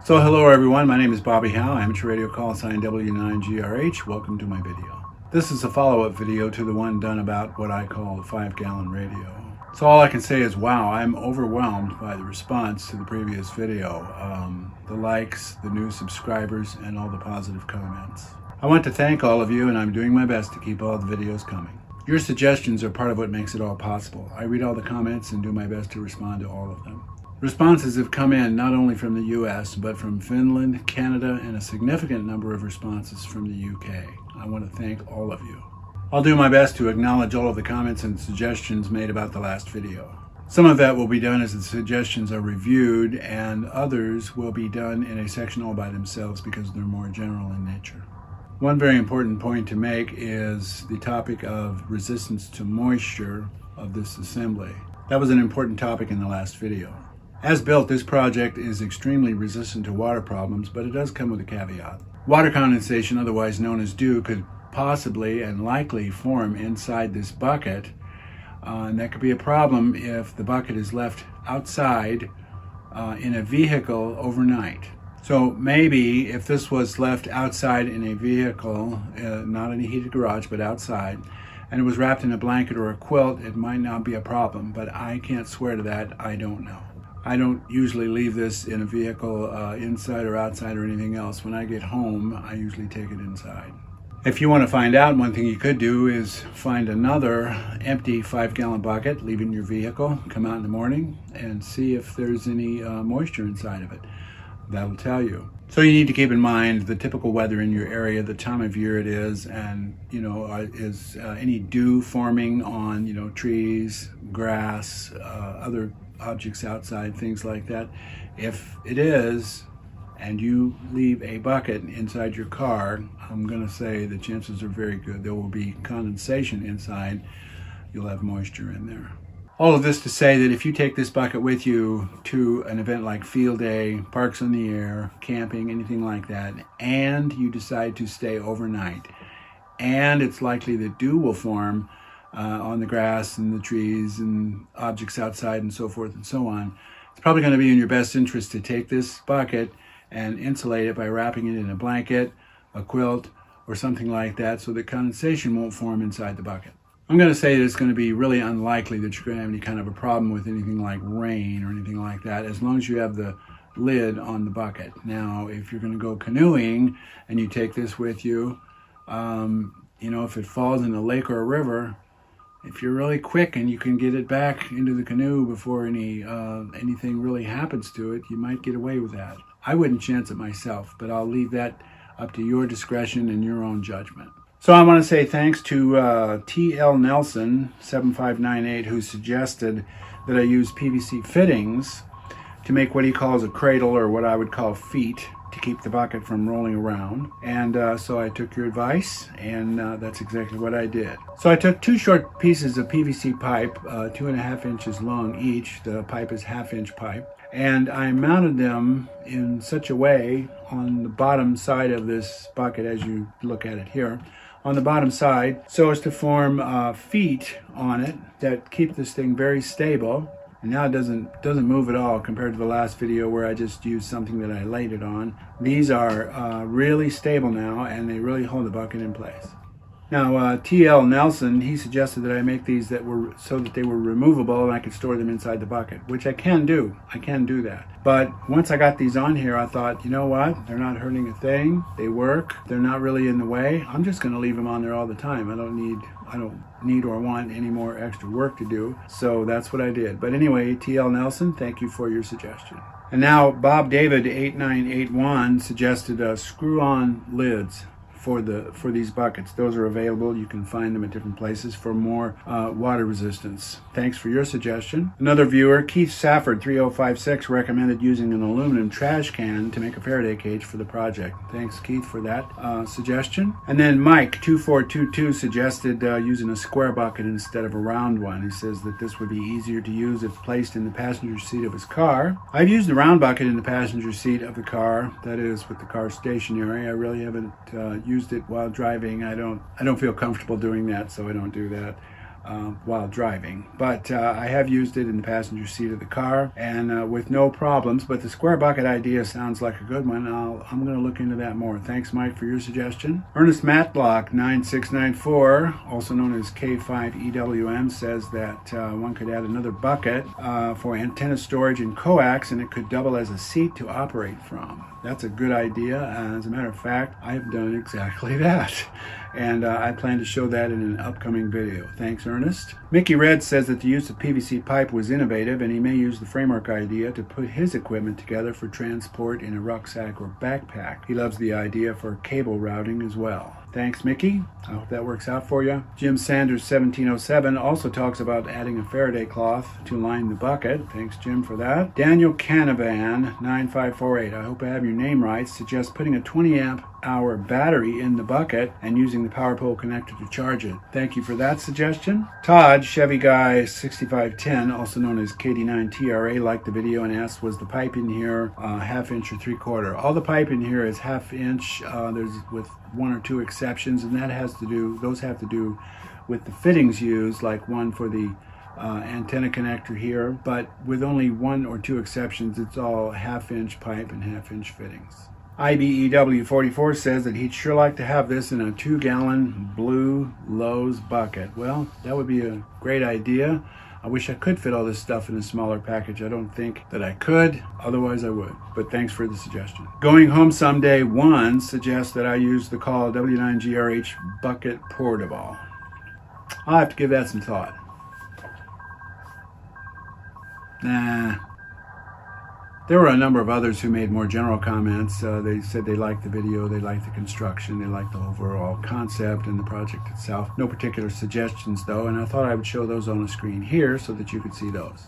So hello everyone, my name is Bobby Howe, amateur radio call sign W9GRH. Welcome to my video. This is a follow-up video to the one done about what I call the 5-gallon radio. So all I can say is wow, I'm overwhelmed by the response to the previous video. The likes, the new subscribers, and all the positive comments. I want to thank all of you, and I'm doing my best to keep all the videos coming. Your suggestions are part of what makes it all possible. I read all the comments and do my best to respond to all of them. Responses have come in not only from the US, but from Finland, Canada, and a significant number of responses from the UK. I want to thank all of you. I'll do my best to acknowledge all of the comments and suggestions made about the last video. Some of that will be done as the suggestions are reviewed, and others will be done in a section all by themselves because they're more general in nature. One very important point to make is the topic of resistance to moisture of this assembly. That was an important topic in the last video. As built, this project is extremely resistant to water problems, but it does come with a caveat. Water condensation, otherwise known as dew, could possibly and likely form inside this bucket, and that could be a problem if the bucket is left outside in a vehicle overnight. So maybe if this was left outside in a vehicle, not in a heated garage, but outside, and it was wrapped in a blanket or a quilt, it might not be a problem, but I can't swear to that. I don't know. I don't usually leave this in a vehicle inside or outside or anything else. When I get home, I usually take it inside. If you want to find out, one thing you could do is find another empty 5-gallon bucket, leave it in your vehicle, come out in the morning and see if there's any moisture inside of it. That'll tell you. So you need to keep in mind the typical weather in your area, the time of year it is, and is any dew forming on trees, grass, other objects outside, things like that. If it is, and you leave a bucket inside your car, I'm going to say the chances are very good there will be condensation inside. You'll have moisture in there. All of this to say that if you take this bucket with you to an event like field day, parks on the air, camping, anything like that, and you decide to stay overnight, and it's likely that dew will form on the grass and the trees and objects outside and so forth and so on, it's probably going to be in your best interest to take this bucket and insulate it by wrapping it in a blanket, a quilt, or something like that so that condensation won't form inside the bucket. I'm going to say that it's going to be really unlikely that you're going to have any kind of a problem with anything like rain or anything like that, as long as you have the lid on the bucket. Now, if you're going to go canoeing and you take this with you, if it falls in a lake or a river, if you're really quick and you can get it back into the canoe before anything really happens to it, you might get away with that. I wouldn't chance it myself, but I'll leave that up to your discretion and your own judgment. So I want to say thanks to T.L. Nelson 7598, who suggested that I use PVC fittings to make what he calls a cradle, or what I would call feet, to keep the bucket from rolling around. And so I took your advice, and that's exactly what I did. So I took two short pieces of PVC pipe, 2.5 inches long each. The pipe is 1/2-inch pipe. And I mounted them in such a way on the bottom side of this bucket, as you look at it here, on the bottom side, so as to form feet on it that keep this thing very stable. And now it doesn't move at all compared to the last video where I just used something that I laid it on. These are really stable now, and they really hold the bucket in place. Now, T.L. Nelson, he suggested that I make these so that they were removable and I could store them inside the bucket, which I can do. I can do that. But once I got these on here, I thought, you know what? They're not hurting a thing. They work. They're not really in the way. I'm just going to leave them on there all the time. I don't need or want any more extra work to do. So that's what I did. But anyway, T.L. Nelson, thank you for your suggestion. And now Bob David 8981 suggested screw-on lids for these buckets. Those are available. You can find them at different places for more water resistance. Thanks for your suggestion. Another viewer, Keith Safford 3056, recommended using an aluminum trash can to make a Faraday cage for the project. Thanks, Keith, for that suggestion. And then Mike 2422 suggested using a square bucket instead of a round one. He says that this would be easier to use if placed in the passenger seat of his car. I've used the round bucket in the passenger seat of the car, that is with the car stationary. I really haven't used it while driving. I don't feel comfortable doing that, so I don't do that. while driving. But I have used it in the passenger seat of the car and with no problems. But the square bucket idea sounds like a good one. I'm going to look into that more. Thanks, Mike, for your suggestion. Ernest Matlock 9694, also known as K5EWM, says that one could add another bucket for antenna storage and coax, and it could double as a seat to operate from. That's a good idea. As a matter of fact, I've done exactly that. And I plan to show that in an upcoming video. Thanks, Ernest. Mickey Red says that the use of PVC pipe was innovative, and he may use the framework idea to put his equipment together for transport in a rucksack or backpack. He loves the idea for cable routing as well. Thanks, Mickey. I hope that works out for you. Jim Sanders 1707 also talks about adding a Faraday cloth to line the bucket. Thanks, Jim, for that. Daniel Canavan 9548, I hope I have your name right, suggests putting a 20 amp hour battery in the bucket and using the power pole connector to charge it. Thank you for that suggestion. Todd Chevy Guy 6510, also known as KD9TRA, liked the video and asked, was the pipe in here ½ inch or 3/4? All the pipe in here is ½ inch. There's with one or two exceptions, and those have to do with the fittings used, like one for the antenna connector here, but with only one or two exceptions, it's all ½ inch pipe and ½ inch fittings. IBEW44 says that he'd sure like to have this in a 2-gallon blue Lowe's bucket. Well, that would be a great idea. I wish I could fit all this stuff in a smaller package. I don't think that I could, otherwise I would. But thanks for the suggestion. Going Home Someday 1 suggests that I use the Call W9GRH bucket portable. I'll have to give that some thought. Nah. There were a number of others who made more general comments. They said they liked the video, they liked the construction, they liked the overall concept and the project itself. No particular suggestions though, and I thought I would show those on the screen here so that you could see those.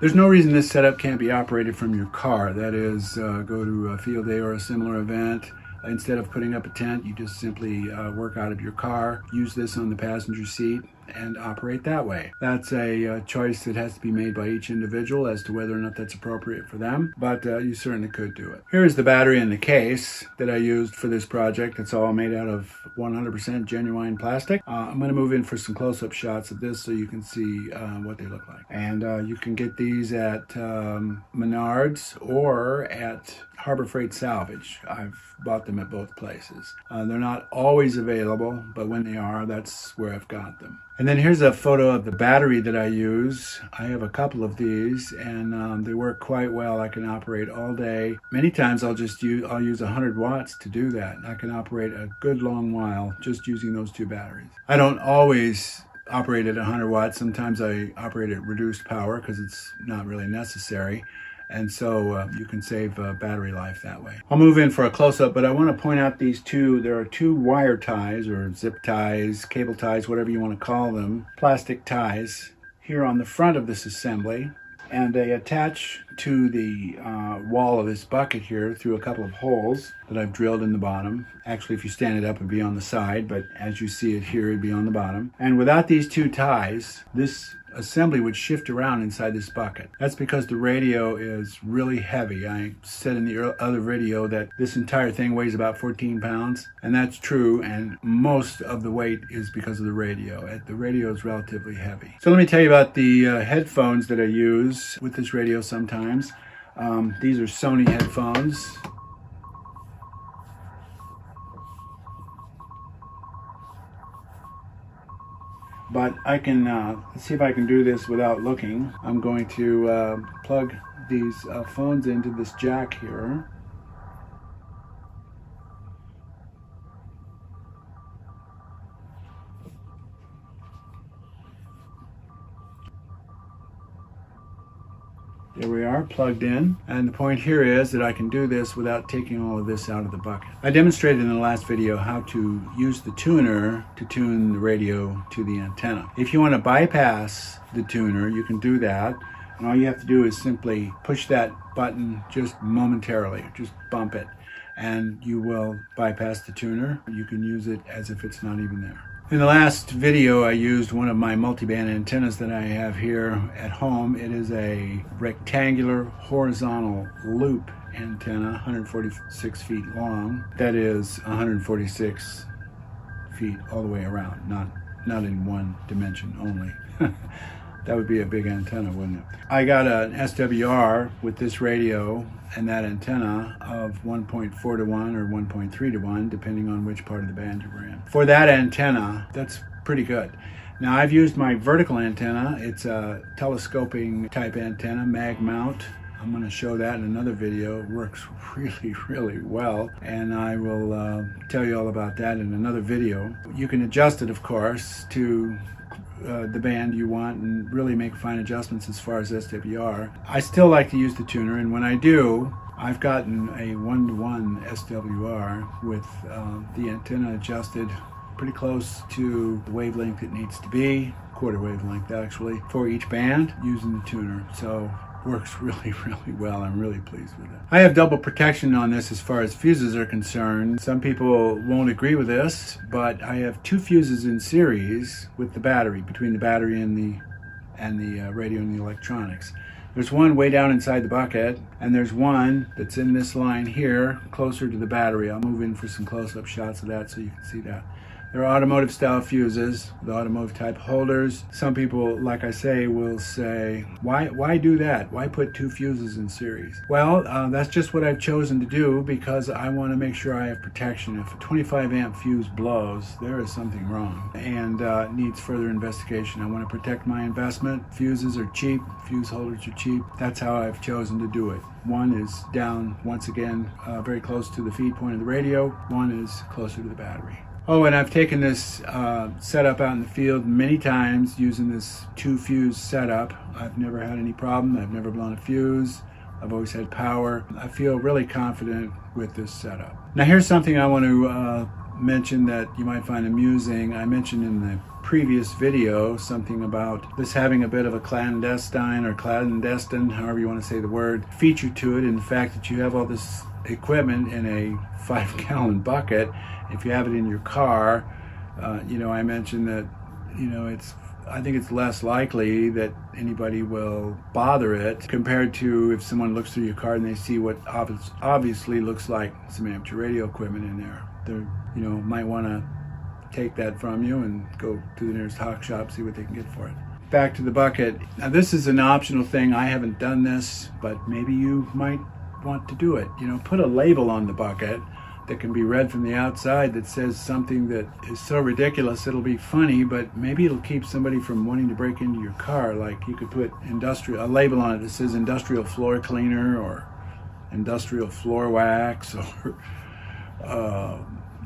There's no reason this setup can't be operated from your car. That is, go to a field day or a similar event. Instead of putting up a tent, you just simply work out of your car, use this on the passenger seat, and operate that way. That's a choice that has to be made by each individual as to whether or not that's appropriate for them, but you certainly could do it. Here's the battery in the case that I used for this project. It's all made out of 100% genuine plastic. I'm going to move in for some close-up shots of this so you can see what they look like. And you can get these at Menards or at Harbor Freight Salvage. I've bought them at both places. They're not always available, but when they are, that's where I've got them. And then here's a photo of the battery that I use. I have a couple of these, and they work quite well. I can operate all day. Many times I'll use 100 watts to do that. I can operate a good long while just using those two batteries. I don't always operate at 100 watts. Sometimes I operate at reduced power because it's not really necessary. And so you can save battery life that way. I'll move in for a close-up, but I want to point out these two. There are two wire ties or zip ties, cable ties, whatever you want to call them, plastic ties here on the front of this assembly. And they attach to the wall of this bucket here through a couple of holes that I've drilled in the bottom. Actually, if you stand it up, it'd be on the side, but as you see it here, it'd be on the bottom. And without these two ties, this assembly would shift around inside this bucket. That's because the radio is really heavy. I said in the other video that this entire thing weighs about 14 pounds, and that's true, and most of the weight is because of the radio. The radio is relatively heavy. So let me tell you about the headphones that I use with this radio sometimes. These are Sony headphones. But I can, let's see if I can do this without looking. I'm going to plug these phones into this jack here. There we are, plugged in. And the point here is that I can do this without taking all of this out of the bucket. I demonstrated in the last video how to use the tuner to tune the radio to the antenna. If you want to bypass the tuner, you can do that. And all you have to do is simply push that button just momentarily, just bump it, and you will bypass the tuner. You can use it as if it's not even there. In the last video, I used one of my multiband antennas that I have here at home. It is a rectangular horizontal loop antenna, 146 feet long. That is 146 feet all the way around, not in one dimension only. That would be a big antenna, wouldn't it? I got an SWR with this radio and that antenna of 1.4 to 1 or 1.3 to 1, depending on which part of the band you're in. For that antenna, that's pretty good. Now, I've used my vertical antenna. It's a telescoping type antenna, mag mount. I'm going to show that in another video. It works really, really well, and I will tell you all about that in another video. You can adjust it, of course, to the band you want and really make fine adjustments as far as SWR. I still like to use the tuner, and when I do, I've gotten a 1-to-1 SWR with the antenna adjusted pretty close to the wavelength it needs to be, quarter wavelength actually, for each band using the tuner. So works really, really well. I'm really pleased with it. I have double protection on this as far as fuses are concerned. Some people won't agree with this, but I have two fuses in series with the battery, between the battery and the radio and the electronics. There's one way down inside the bucket, and there's one that's in this line here, closer to the battery. I'll move in for some close-up shots of that so you can see that. They're automotive style fuses, the automotive type holders. Some people, like I say, will say, why do that? Why put two fuses in series? Well, that's just what I've chosen to do because I want to make sure I have protection. If a 25 amp fuse blows, there is something wrong and needs further investigation. I want to protect my investment. Fuses are cheap, fuse holders are cheap. That's how I've chosen to do it. One is down, once again, very close to the feed point of the radio. One is closer to the battery. Oh, and I've taken this setup out in the field many times using this two fuse setup. I've never had any problem. I've never blown a fuse. I've always had power. I feel really confident with this setup. Now here's something I want to mention that you might find amusing. I mentioned in the previous video something about this having a bit of a clandestine or clandestine, however you want to say the word, feature to it, and the fact that you have all this equipment in a 5-gallon bucket. If you have it in your car, I mentioned that, I think it's less likely that anybody will bother it compared to if someone looks through your car and they see what obviously looks like some amateur radio equipment in there. They, might want to take that from you and go to the nearest hawk shop, see what they can get for it. Back to the bucket. Now this is an optional thing. I haven't done this, but maybe you might want to do it. Put a label on the bucket that can be read from the outside that says something that is so ridiculous it'll be funny, but maybe it'll keep somebody from wanting to break into your car. Like you could put a label on it that says industrial floor cleaner or industrial floor wax, or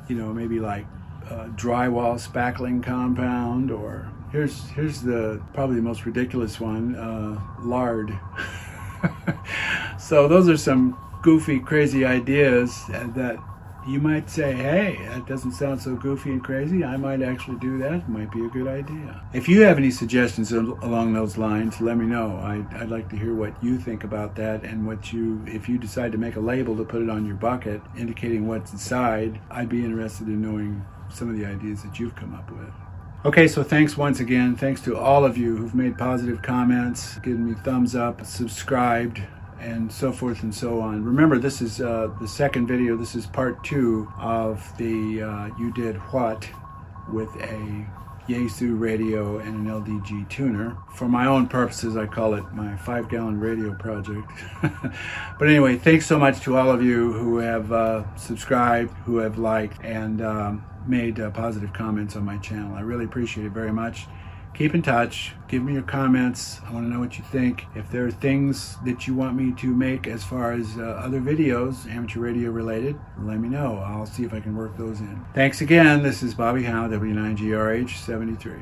maybe like drywall spackling compound, or here's probably the most ridiculous one, lard. So those are some goofy, crazy ideas that you might say, hey, that doesn't sound so goofy and crazy. I might actually do that. It might be a good idea. If you have any suggestions along those lines, let me know. I'd like to hear what you think about that, and if you decide to make a label to put it on your bucket indicating what's inside, I'd be interested in knowing some of the ideas that you've come up with. Okay, so thanks once again. Thanks to all of you who've made positive comments, given me thumbs up, subscribed, and so forth and so on. Remember, this is the second video. This is part 2 of the You Did What with a Yaesu radio and an LDG tuner. For my own purposes, I call it my 5-gallon radio project. But anyway, thanks so much to all of you who have subscribed, who have liked, and made positive comments on my channel. I really appreciate it very much. Keep in touch. Give me your comments. I want to know what you think. If there are things that you want me to make as far as other videos, amateur radio related, let me know. I'll see if I can work those in. Thanks again. This is Bobby Howe, W9GRH 73.